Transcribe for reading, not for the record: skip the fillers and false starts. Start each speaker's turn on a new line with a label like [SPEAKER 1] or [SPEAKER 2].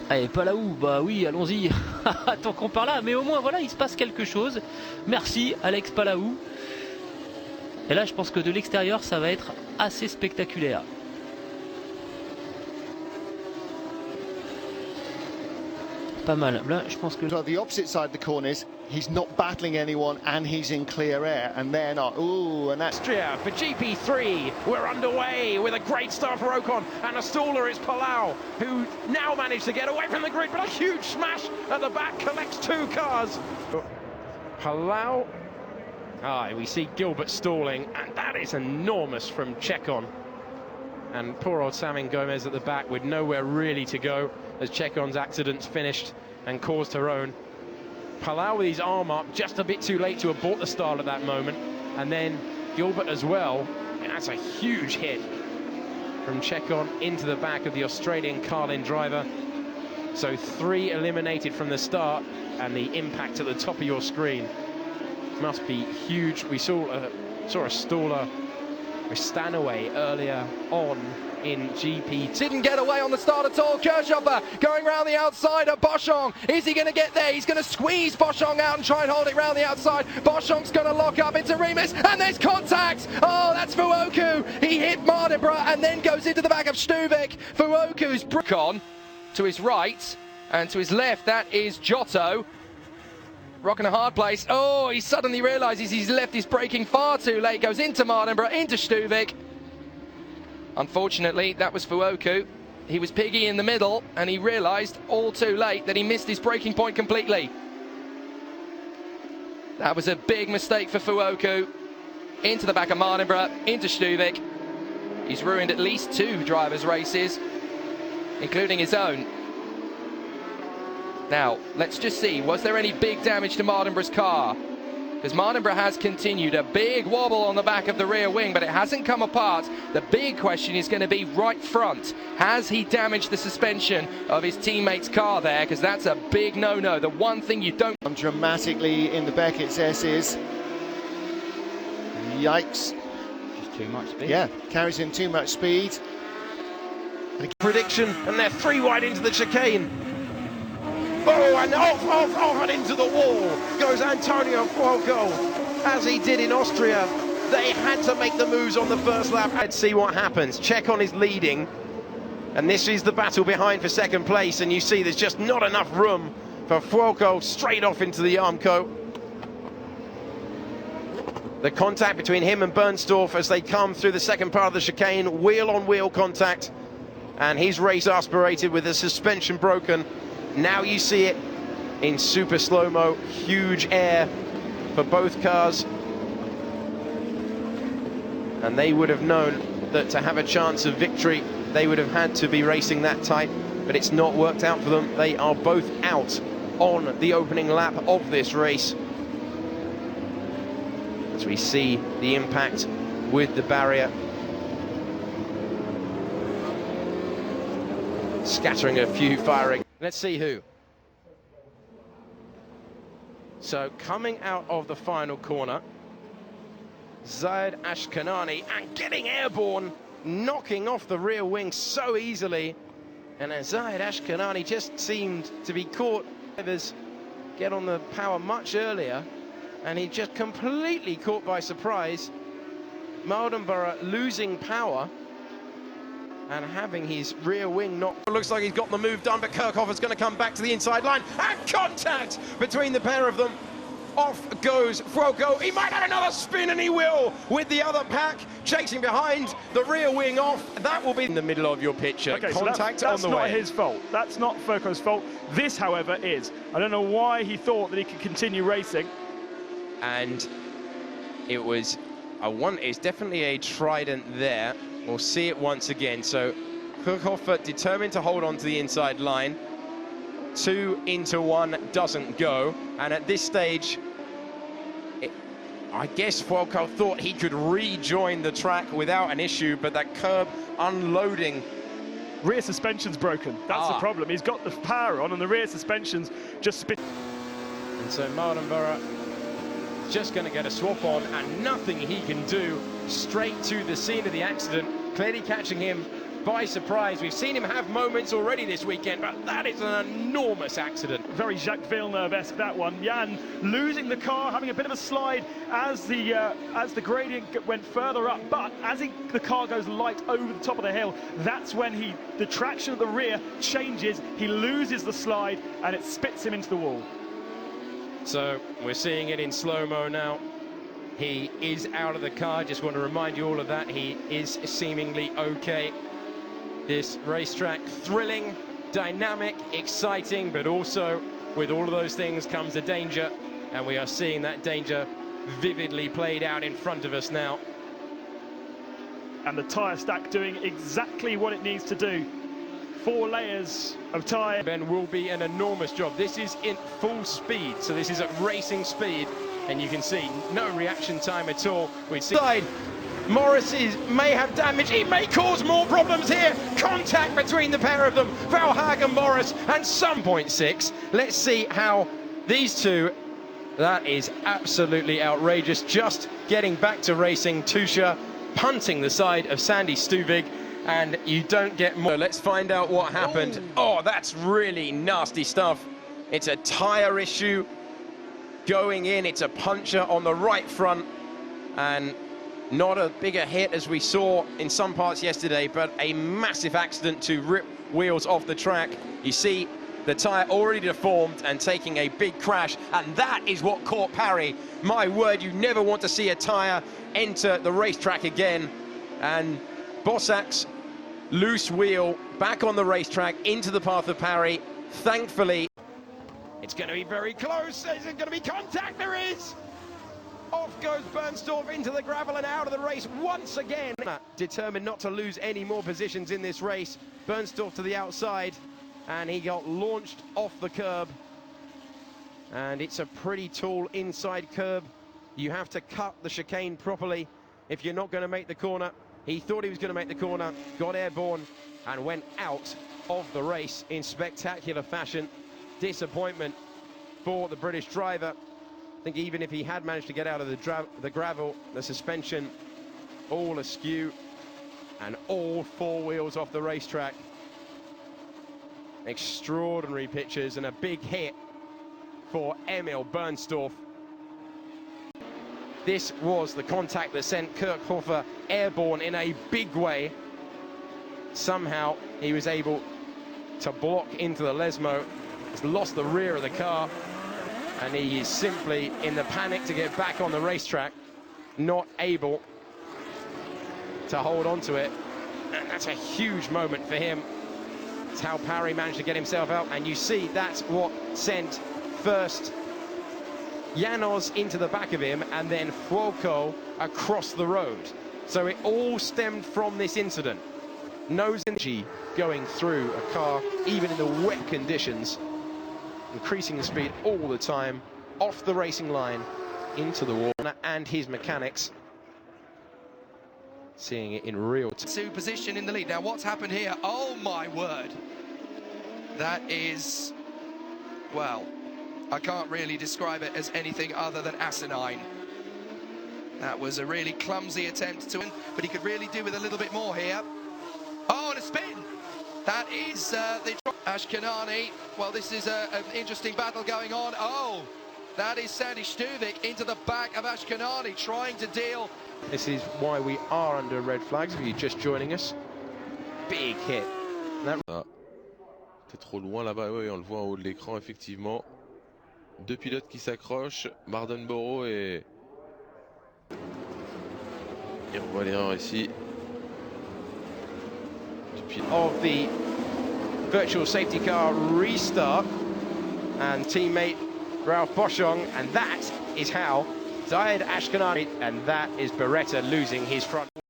[SPEAKER 1] Allez, pas là où? Bah oui, allons-y. Tant qu'on part là, mais au moins voilà, il se passe quelque chose. Merci Alex Palaou. Et là, je pense que de l'extérieur, ça va être assez spectaculaire. Pas mal. Là, je pense que
[SPEAKER 2] the opposite side of the corners, he's not battling anyone and he's in clear air, and they're not. Ooh, and that's
[SPEAKER 3] Austria for GP3. We're underway with a great start for Ocon, and a staller is Palau, who now managed to get away from the grid, but a huge smash at the back collects 2 cars. Palau. We see Gilbert stalling, and that is enormous from Chekon. And poor old Samin Gomez at the back with nowhere really to go as Chekon's accident's finished and caused her own. Palau with his arm up, just a bit too late to abort the start at that moment. And then Gilbert as well. And that's a huge hit from Chekon into the back of the Australian Carlin driver. So 3 eliminated from the start, and the impact at the top of your screen must be huge. We saw a staller with Stanaway earlier on in GP.
[SPEAKER 4] Didn't get away on the start at all. Kirchhoffer going round the outside of Boschong. Is he going to get there? He's going to squeeze Boschong out and try and hold it round the outside. Boschong's going to lock up into Remus, and there's contact. Oh, that's Fuoku. He hit Mardenborough and then goes into the back of Stuvik. Fuoku's on to his right, and to his left, that is Giotto. Rocking a hard place. Oh, he suddenly realises he's left his braking far too late. Goes into Mardenborough, into Stuvik. Unfortunately, that was Fuoku. He was piggy in the middle, and he realised all too late that he missed his braking point completely. That was a big mistake for Fuoku. Into the back of Mardenborough, into Stuvik. He's ruined at least 2 drivers' races, including his own. Now, let's just see, was there any big damage to Mardenborough's car? Because Mardenborough has continued a big wobble on the back of the rear wing, but it hasn't come apart. The big question is going to be right front. Has he damaged the suspension of his teammate's car there? Because that's a big no-no. The one thing you don't...
[SPEAKER 2] dramatically in the Beckett's S's. Yikes.
[SPEAKER 1] Just too much speed.
[SPEAKER 2] Yeah, carries in too much speed.
[SPEAKER 3] Prediction, and they're 3 wide into the chicane. Oh, and off and into the wall goes Antonio Fuoco, as he did in Austria. They had to make the moves on the first lap. Let's see what happens. Chekon is leading, and this is the battle behind for second place, and you see there's just not enough room for Fuoco straight off into the Armco. The contact between him and Bernstorff as they come through the second part of the chicane, wheel-on-wheel contact, and he's race aspirated with the suspension broken. Now you see it in super slow-mo, huge air for both cars. And they would have known that to have a chance of victory, they would have had to be racing that tight, but it's not worked out for them. They are both out on the opening lap of this race. As we see the impact with the barrier. Scattering a few firing. Let's see who. So coming out of the final corner, Zayed Ashkanani, and getting airborne, knocking off the rear wing so easily. And Zayed Ashkanani just seemed to be caught. Drivers get on the power much earlier, and he just completely caught by surprise. Mardenborough losing power and having his rear wing knocked. Looks like he's got the move done, but Kirchhoffer's going to come back to the inside line, and contact between the pair of them. Off goes Fuoco. He might have another spin, and he will, with the other pack chasing behind, the rear wing off. That will be in the middle of your picture.
[SPEAKER 5] Okay,
[SPEAKER 3] Contact
[SPEAKER 5] so that's
[SPEAKER 3] on the way.
[SPEAKER 5] not his fault. That's not Fuoco's fault. This, however, is. I don't know why he thought that he could continue racing.
[SPEAKER 3] And it was it's definitely a trident there. We'll see it once again. So Kirchhoffer determined to hold on to the inside line. 2 into 1 doesn't go. And at this stage, I guess Fuoco thought he could rejoin the track without an issue, but that curb unloading.
[SPEAKER 5] Rear suspension's broken. That's the problem. He's got the power on, and the rear suspension's just spit.
[SPEAKER 3] And so Mardenborough just going to get a swap on, and nothing he can do. Straight to the scene of the accident, clearly catching him by surprise. We've seen him have moments already this weekend, but that is an enormous accident.
[SPEAKER 5] Very Jacques Villeneuve-esque, that one. Jan losing the car, having a bit of a slide as the gradient went further up, but as the car goes light over the top of the hill, that's when the traction at the rear changes, he loses the slide, and it spits him into the wall.
[SPEAKER 3] So we're seeing it in slow-mo now. He is out of the car. Just want to remind you all of that. He is seemingly okay. This racetrack, thrilling, dynamic, exciting, but also with all of those things comes a danger, and we are seeing that danger vividly played out in front of us now.
[SPEAKER 5] And the tyre stack doing exactly what it needs to do. 4 layers of tyre.
[SPEAKER 3] Ben will be an enormous job. This is in full speed, so this is at racing speed, and you can see no reaction time at all. We see Morris may have damage. He may cause more problems here. Contact between the pair of them, Valhagen, Morris, and some 0.6. Let's see how these two. That is absolutely outrageous. Just getting back to racing. Tusha punting the side of Sandy Stuvig, and you don't get more. Let's find out what happened. Oh, that's really nasty stuff. It's a tyre issue going in. It's a puncture on the right front, and not a bigger hit as we saw in some parts yesterday, but a massive accident to rip wheels off the track. You see the tyre already deformed and taking a big crash, and that is what caught Parry. My word, you never want to see a tyre enter the racetrack again. And Bossak's loose wheel back on the racetrack into the path of Parry. Thankfully, it's going to be very close. Is it going to be contact? There is. Off goes Bernstorff into the gravel and out of the race once again. Determined not to lose any more positions in this race. Bernstorff to the outside, and he got launched off the curb. And it's a pretty tall inside curb. You have to cut the chicane properly if you're not going to make the corner. He thought he was going to make the corner, got airborne, and went out of the race in spectacular fashion. Disappointment for the British driver. I think even if he had managed to get out of the gravel, the suspension all askew, and all 4 wheels off the racetrack. Extraordinary pictures, and a big hit for Emil Bernstorff. This was the contact that sent Kirk Hoffer airborne in a big way. Somehow he was able to block into the Lesmo. He's lost the rear of the car, and he is simply, in the panic to get back on the racetrack, not able to hold on to it. And that's a huge moment for him. It's how Parry managed to get himself out. And you see that's what sent first Janos into the back of him, and then Fuoco across the road. So it all stemmed from this incident. No energy going through a car, even in the wet conditions. Increasing the speed all the time, off the racing line, into the wall, and his mechanics seeing it in real time.
[SPEAKER 4] Position in the lead. Now what's happened here? Oh my word. That is, well, I can't really describe it as anything other than asinine. That was a really clumsy attempt to win, but he could really do with a little bit more here. Oh, and a spin. That is the Ashkenani. Well, this is an interesting battle going on. Oh, that is Sandy Stuvik into the back of Ashkenani, trying to deal.
[SPEAKER 3] This is why we are under red flags, if you're just joining us. Big hit.
[SPEAKER 6] T'es trop loin là-bas, oui, on le voit en haut de l'écran, effectivement. 2 pilotes qui s'accrochent, Mardenborough et on voit l'erreur ici.
[SPEAKER 3] Of the virtual safety car restart, and teammate Ralph Boschung, and that is how Zayed Ashkenani, and that is Beretta losing his front.